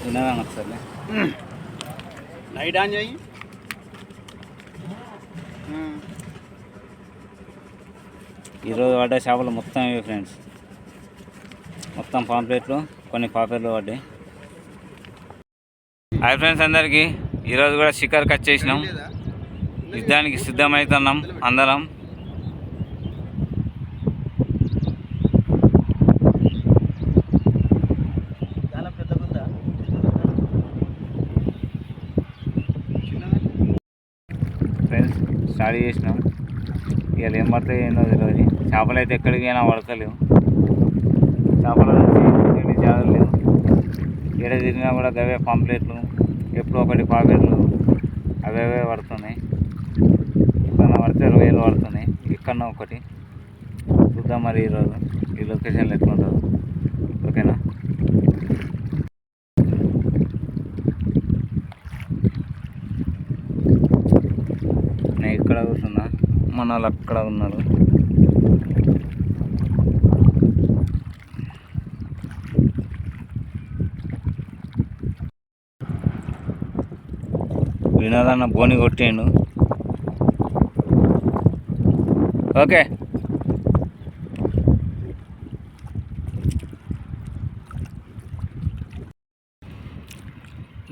వినదాం ఒకసారి light on చేయి. ఈరోజు పడ్డ చేపలు మొత్తం ఇవి ఫ్రెండ్స్, మొత్తం పాంప్లెట్లు, కొన్ని పాపర్లు పడ్డాయి. హాయ్ ఫ్రెండ్స్ అందరికీ, ఈరోజు కూడా షికార్కి వచ్చేసినాం. యుద్ధానికి సిద్ధమవుతున్నాం అందరం. ఫ్రెండ్స్ స్టార్ట్ చేసినాం. ఇవాళ ఏం పడతాయి ఏందో తెలియదు. చేపలు అయితే ఎక్కడికైనా పడతలేవు. చేపలు జాగలేవు. ఏడ తిరిగినా కూడా గవే పాంప్లెట్లు, ఎప్పుడో ఒకటి పాకెట్లు అవే పడుతున్నాయి. ఇక్కడ పడితే రొయ్యలు పడుతున్నాయి. ఇక్కడ ఒకటి చూద్దాం మరి ఈరోజు ఈ లొకేషన్లో ఎట్లుంటుందో. ఓకేనా? నేను ఇక్కడ కూర్చున్నా, మన వాళ్ళు అక్కడ ఉన్నారు. వినోదన్న బోని కొట్టిండు. ఓకే,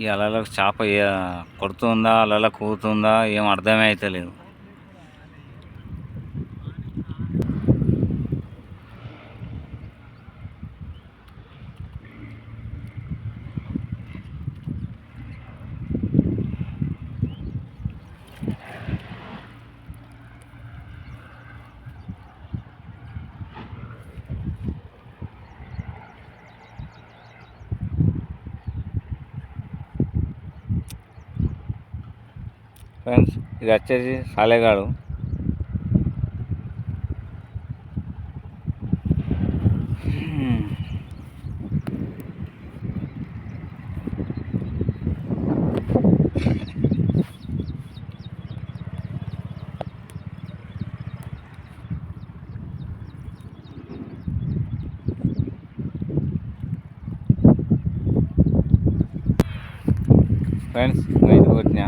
ఈ అలలకు చేప కొడుతుందా అలల కూతుందా ఏం అర్థమే అవుతలేదు. ఫ్రెండ్స్ ఇది వచ్చేసి సాలేగాడు. ఫ్రెండ్స్ ఇది కొట్టినా,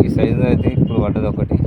ఈ సైజు అయితే ఇప్పుడు పడ్డది ఒకటి.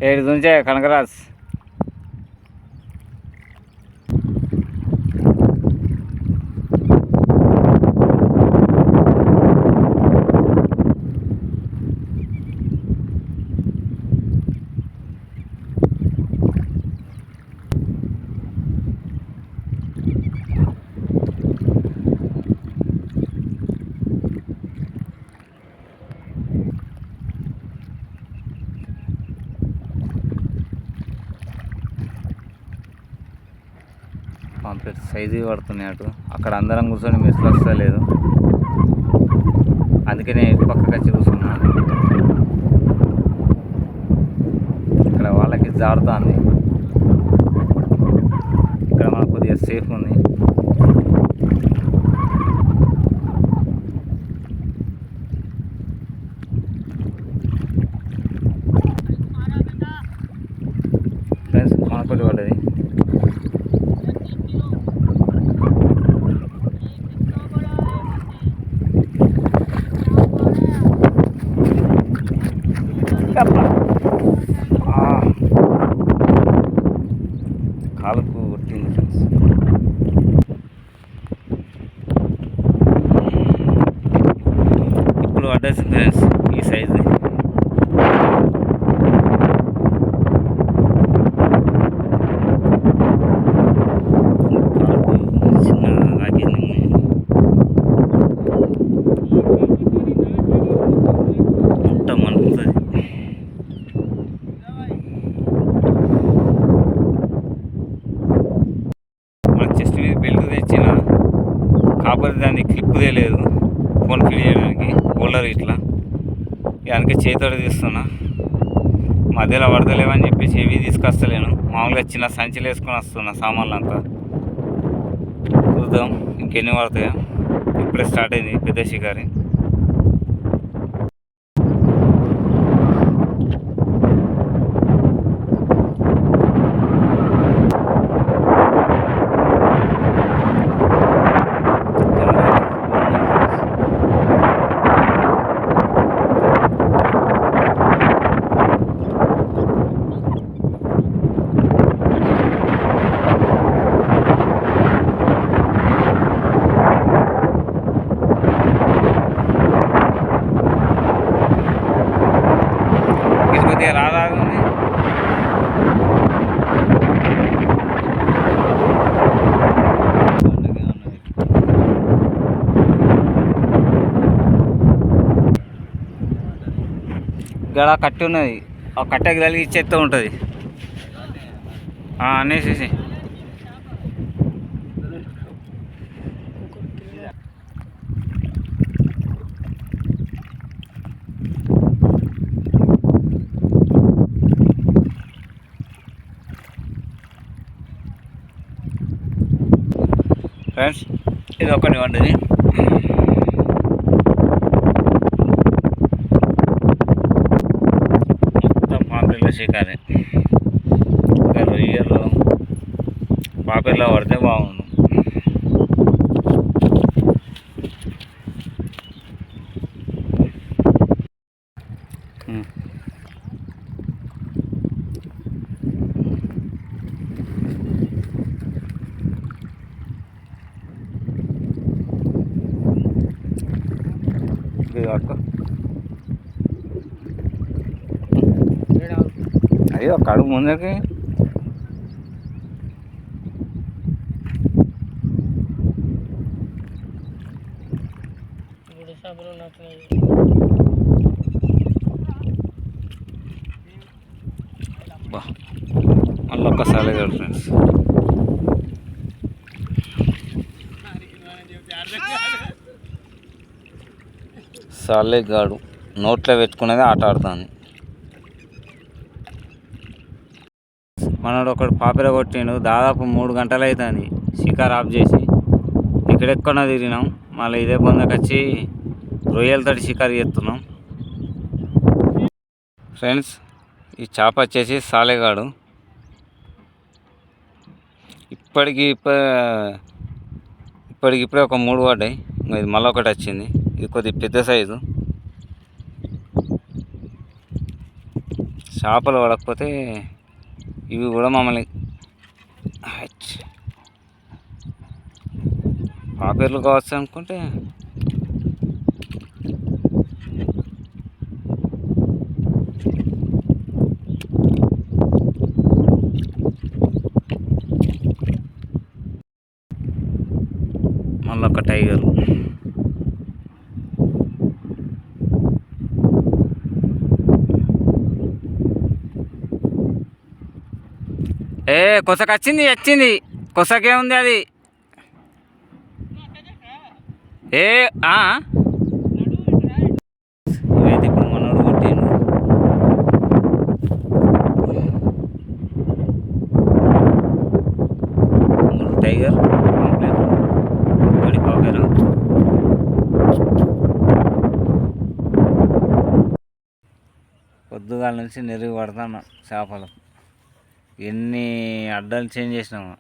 ఏడు నుంచే కనకరాజ్. సైజు పడుతున్నాయి అటు. అక్కడ అందరం కూర్చొని మెస్లు వస్తలేదు, అందుకనే ఇటు పక్కకి వచ్చి కూర్చున్నా. ఇక్కడ వాళ్ళకి జారుతుంది, ఇక్కడ మనకు కొద్దిగా సేఫ్ ఉంది. ఫ్రెండ్స్ మనకొట్టి పడ్డది. కాలుకు కొట్టింది ఫ్రెండ్స్. ఇప్పుడు పడ్డది ఫ్రెండ్స్ ఈ సైజు. చిన్న రాగింది, మొత్తం మనుకుతుంది. చెస్ట్ మీద బెల్ట్ తెచ్చిన, కాకపోతే దాన్ని క్లిప్ తెలియదు ఫోన్ ఫిల్ చేయడానికి, హోల్డర్ ఇట్లా దానికి చేతితో తీస్తున్నా. మధ్యలో పడతలేవని చెప్పేసి ఏవి తీసుకొస్తలేను, మామూలుగా చిన్న సంచిలో వేసుకొని వస్తున్నా సామాన్లు అంతా. చూద్దాం ఇంకెన్ని పడతాయో. ఇప్పుడే స్టార్ట్ అయింది పెద్ద షికారి. కొద్దిగా రాదాగుంది. ఇక్కడ కట్టి ఉన్నది, ఆ కట్టెకి కలిగి చెత్త ఉంటుంది అనేసి. ఫ్రెండ్స్ ఇది ఒకటి పడ్డది. మొత్తం పాపిల్లో షికారే. ఇంకా రొయ్యలు పాపిల్లో పడితే బాగుండు. అయ్యో కడుగు ముందరికి. మళ్ళీ ఒక్కసారి ఫ్రెండ్స్. సాలేగాడు నోట్లో పెట్టుకునేది ఆట ఆడుతుంది. మనోడు ఒకడు పాపిర కొట్టిండు, దాదాపు 3 గంటలు అవుతుంది షికార్ ఆఫ్ చేసి. ఎక్కడెక్కడో తిరిగినాం, మళ్ళీ ఇదే పొందకొచ్చి రొయ్యలతో షికారు చేస్తున్నాం. ఫ్రెండ్స్ ఈ చేప వచ్చేసి సాలేగాడు. ఇప్పటికిప్పుడే ఒక 3 పడ్డాయి, ఇది మళ్ళీ ఒకటి వచ్చింది. ఇది కొద్దిగా పెద్ద సైజు. చేపలు పడకపోతే ఇవి కూడా మమ్మల్ని పాపేర్లు కావచ్చు అనుకుంటే మళ్ళీ ఒక టైగర్. కొసకు వచ్చింది కొసకే ఉంది అది. ఏ ఇవైతే ఇప్పుడు మనోడు కొట్టిండు. టైగర్ పాంప్లెట్ కడి పాకేరా. పొద్దుగాల నుంచి నెరుగు పడతాను చేపలు. ఎన్ని అడ్డాలు చేంజ్ చేసినాము.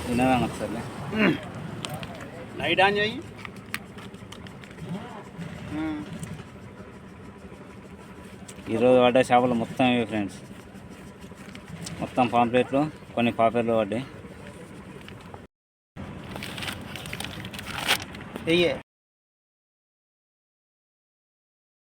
వినదా ఒకసారి లైట్ ఆన్ చేయి. ఈరోజు పడ్డ చేపలు మొత్తం ఇవి ఫ్రెండ్స్. మొత్తం పాంప్లెట్లు, కొన్ని పాపర్లు పడ్డాయి. వెయ్యే